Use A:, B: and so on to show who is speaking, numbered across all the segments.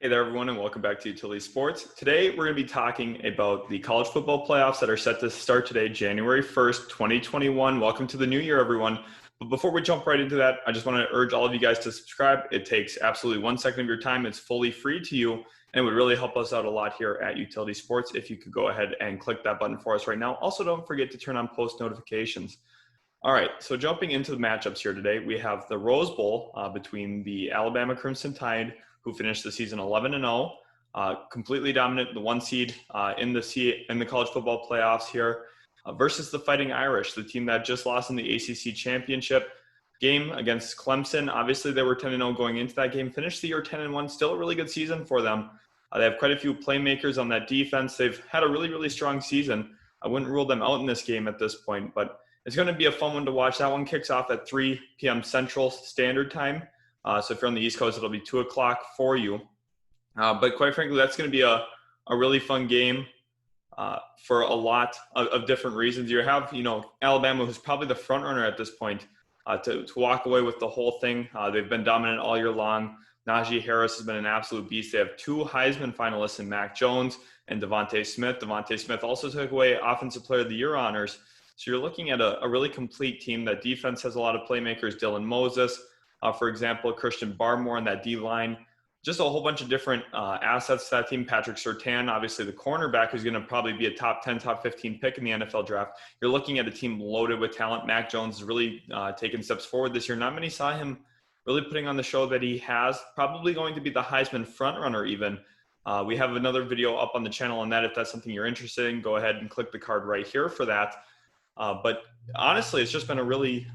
A: Hey there, everyone, and welcome back to Utility Sports. Today, we're going to be talking about the college football playoffs that are set to start today, January 1st, 2021. Welcome to the new year, everyone. But before we jump right into that, I just want to urge all of you guys to subscribe. It takes absolutely 1 second of your time. It's fully free to you, and it would really help us out a lot here at Utility Sports if you could go ahead and click that button for us right now. Also, don't forget to turn on post notifications. All right, so jumping into the matchups here today, we have the Rose Bowl between the Alabama Crimson Tide, who finished the season 11-0, completely dominant, the one seed in the college football playoffs here, versus the Fighting Irish, the team that just lost in the ACC championship game against Clemson. Obviously, they were 10-0 going into that game, finished the year 10-1, still a really good season for them. They have quite a few playmakers on that defense. They've had a really, really strong season. I wouldn't rule them out in this game at this point, but it's going to be a fun one to watch. That one kicks off at 3 p.m. Central Standard Time. So if you're on the East Coast, it'll be 2 o'clock for you. But quite frankly, that's going to be a really fun game for a lot of different reasons. You have, Alabama, who's probably the front runner at this point to walk away with the whole thing. They've been dominant all year long. Najee Harris has been an absolute beast. They have 2 Heisman finalists in Mac Jones and Devontae Smith. Devontae Smith also took away Offensive Player of the Year honors. So you're looking at a really complete team. That defense has a lot of playmakers. Dylan Moses, for example, Christian Barmore on that D-line. Just a whole bunch of different assets to that team. Patrick Surtain, obviously the cornerback, who's going to probably be a top 10, top 15 pick in the NFL draft. You're looking at a team loaded with talent. Mac Jones has really taken steps forward this year. Not many saw him really putting on the show that he has. Probably going to be the Heisman frontrunner even. We have another video up on the channel on that. If that's something you're interested in, go ahead and click the card right here for that. But honestly, it's just been a really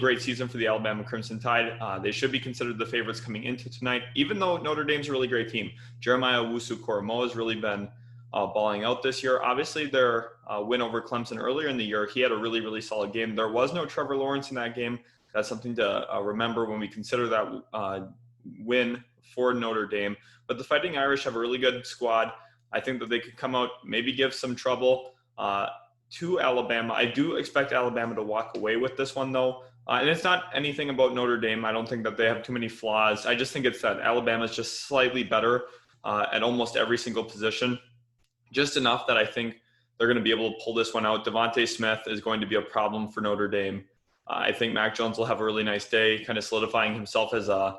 A: great season for the Alabama Crimson Tide. They should be considered the favorites coming into tonight, even though Notre Dame's a really great team. Jeremiah Owusu-Koramoah has really been balling out this year. Obviously, their win over Clemson earlier in the year, he had a really solid game. There was no Trevor Lawrence in that game. That's something to remember when we consider that win for Notre Dame. But the Fighting Irish have a really good squad. I think that they could come out, maybe give some trouble to Alabama. I do expect Alabama to walk away with this one, though. And it's not anything about Notre Dame. I don't think that they have too many flaws. I just think it's that Alabama is just slightly better at almost every single position. Just enough that I think they're going to be able to pull this one out. Devontae Smith is going to be a problem for Notre Dame. I think Mac Jones will have a really nice day, kind of solidifying himself as a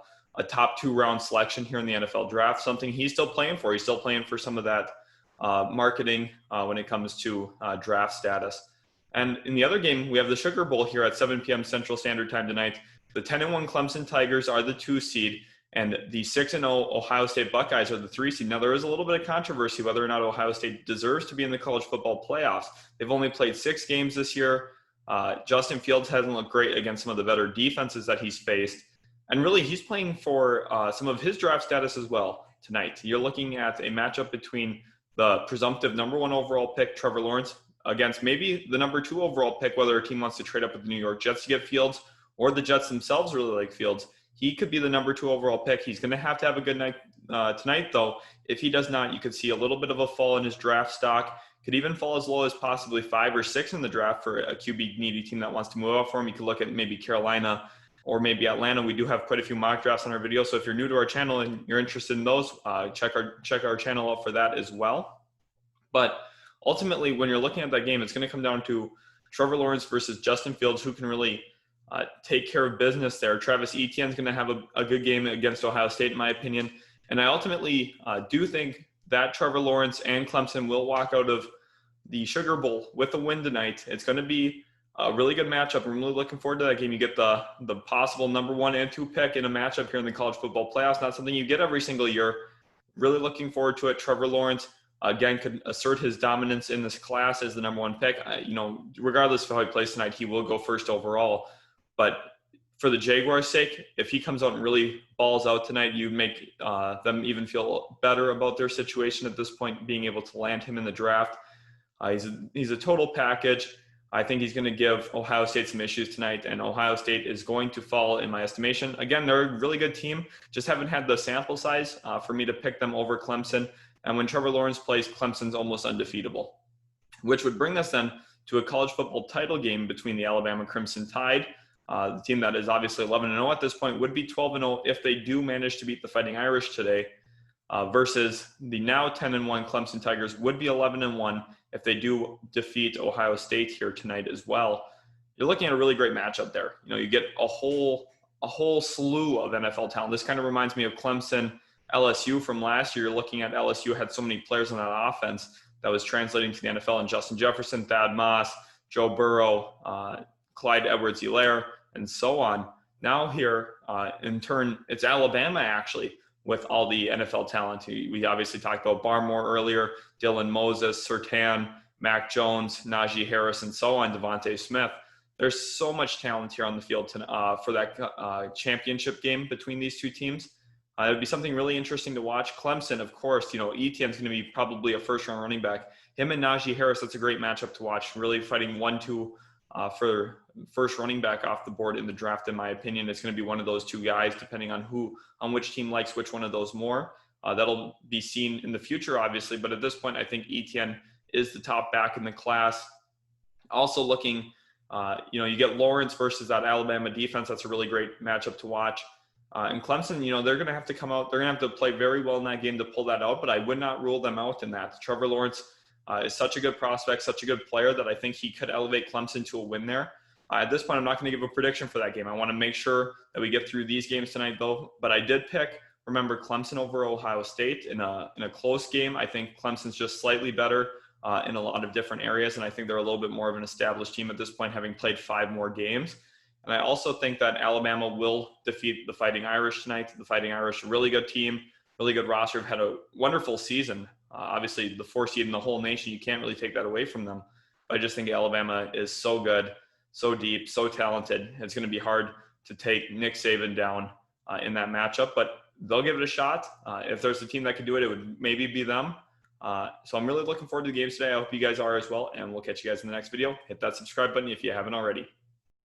A: top 2-round selection here in the NFL draft, something he's still playing for. He's still playing for some of that marketing when it comes to draft status. And in the other game, we have the Sugar Bowl here at 7 p.m. Central Standard Time tonight. The 10-1 Clemson Tigers are the 2 seed, and the 6-0 Ohio State Buckeyes are the 3 seed. Now, there is a little bit of controversy whether or not Ohio State deserves to be in the college football playoffs. They've only played 6 games this year. Justin Fields hasn't looked great against some of the better defenses that he's faced. And really, he's playing for some of his draft status as well tonight. You're looking at a matchup between the presumptive number 1 overall pick, Trevor Lawrence, against maybe the number 2 overall pick, whether a team wants to trade up with the New York Jets to get Fields or the Jets themselves really like Fields. He could be the number 2 overall pick. He's going to have a good night tonight, though. If he does not, you could see a little bit of a fall in his draft stock. Could even fall as low as possibly 5 or 6 in the draft for a QB needy team that wants to move up for him. You could look at maybe Carolina or maybe Atlanta. We do have quite a few mock drafts on our video. So if you're new to our channel and you're interested in those, check our channel out for that as well. But ultimately, when you're looking at that game, it's going to come down to Trevor Lawrence versus Justin Fields, who can really take care of business there. Travis Etienne's going to have a good game against Ohio State, in my opinion. And I ultimately do think that Trevor Lawrence and Clemson will walk out of the Sugar Bowl with a win tonight. It's going to be a really good matchup. I'm really looking forward to that game. You get the possible number 1 and 2 pick in a matchup here in the college football playoffs. Not something you get every single year. Really looking forward to it. Trevor Lawrence, again, could assert his dominance in this class as the number 1 pick. Regardless of how he plays tonight, he will go first overall. But for the Jaguars' sake, if he comes out and really balls out tonight, you make them even feel better about their situation at this point, being able to land him in the draft. He's a total package. I think he's going to give Ohio State some issues tonight, and Ohio State is going to fall in my estimation. Again, they're a really good team. Just haven't had the sample size for me to pick them over Clemson. And when Trevor Lawrence plays, Clemson's almost undefeatable, which would bring us then to a college football title game between the Alabama Crimson Tide. The team that is obviously 11-0 at this point would be 12-0 if they do manage to beat the Fighting Irish today. versus the now 10-1 Clemson Tigers would be 11-1 if they do defeat Ohio State here tonight as well. You're looking at a really great matchup there. You get a whole slew of NFL talent. This kind of reminds me of Clemson, LSU from last year. You're looking at LSU had so many players on that offense that was translating to the NFL, and Justin Jefferson, Thad Moss, Joe Burrow, Clyde Edwards-Helaire, and so on. Now here, in turn, it's Alabama actually with all the NFL talent. We obviously talked about Barmore earlier, Dylan Moses, Surtain, Mac Jones, Najee Harris, and so on, Devontae Smith. There's so much talent here on the field for that championship game between these two teams. It would be something really interesting to watch. Clemson, of course, Etienne's going to be probably a first-round running back. Him and Najee Harris, that's a great matchup to watch. Really fighting 1-2 for first running back off the board in the draft, in my opinion. It's going to be one of those two guys, depending on which team likes which one of those more. That'll be seen in the future, obviously. But at this point, I think Etienne is the top back in the class. Also looking, you get Lawrence versus that Alabama defense. That's a really great matchup to watch. And Clemson, they're going to have to come out. They're going to have to play very well in that game to pull that out, but I would not rule them out in that. Trevor Lawrence is such a good prospect, such a good player that I think he could elevate Clemson to a win there. At this point, I'm not going to give a prediction for that game. I want to make sure that we get through these games tonight, though. But I did pick, remember, Clemson over Ohio State in a close game. I think Clemson's just slightly better in a lot of different areas, and I think they're a little bit more of an established team at this point, having played 5 more games. And I also think that Alabama will defeat the Fighting Irish tonight. The Fighting Irish, a really good team, really good roster, have had a wonderful season. Obviously, the 4th seed in the whole nation, you can't really take that away from them. But I just think Alabama is so good, so deep, so talented. It's going to be hard to take Nick Saban down in that matchup, but they'll give it a shot. If there's a team that could do it, it would maybe be them. So I'm really looking forward to the games today. I hope you guys are as well, and we'll catch you guys in the next video. Hit that subscribe button if you haven't already.